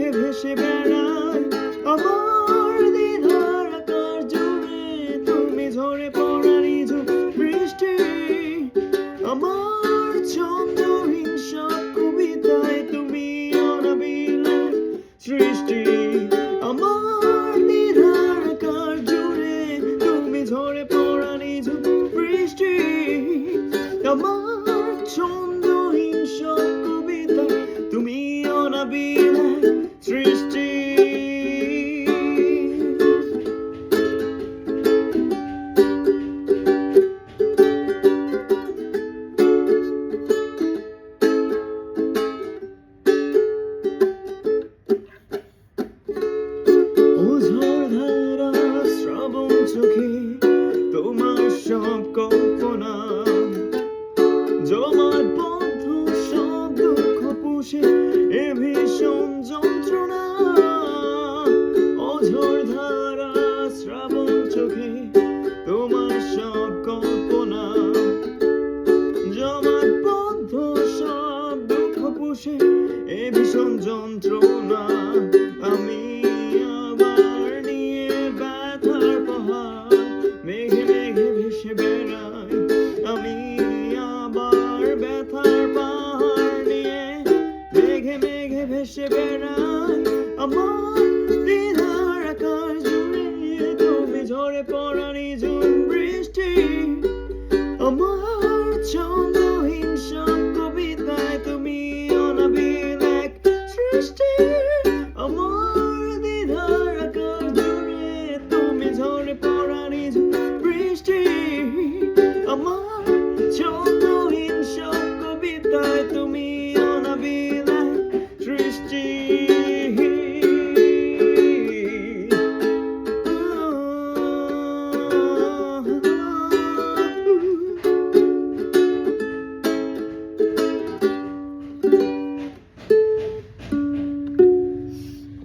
মেঘে ভেসে বেড়ায় আমার দ্বিধার আকার জুড়ে তুমি ঝরে পড়া ঝুম বৃষ্টি আমার ছন্দহীন সব কবিতায় তুমি অনাবিল সৃষ্টি আমার দ্বিধার আকার জুড়ে তুমি ঝরে পড়া ঝুম বৃষ্টি আমার ছন্দহীন সব কবিতায় তুমি অনাবিল সৃষ্টি ঝড়ধারা শ্রাবণ চোখে তোমার সব কল্পনা জমাট বদ্ধ সব দুঃখ পুষে এ ভীষণ যন্ত্রণা ঝড়ধারা শ্রাবণ চোখে তোমার সব কল্পনা জমাট বদ্ধ সব দুঃখ পুষে এ ভীষণ যন্ত্রণা আমি মেঘে মেঘে ভেসে বেড়াই আমি আবার ব্যথার পাহাড় নিয়ে মেঘে মেঘে ভেসে বেড়াই আমার দ্বিধার আকাশ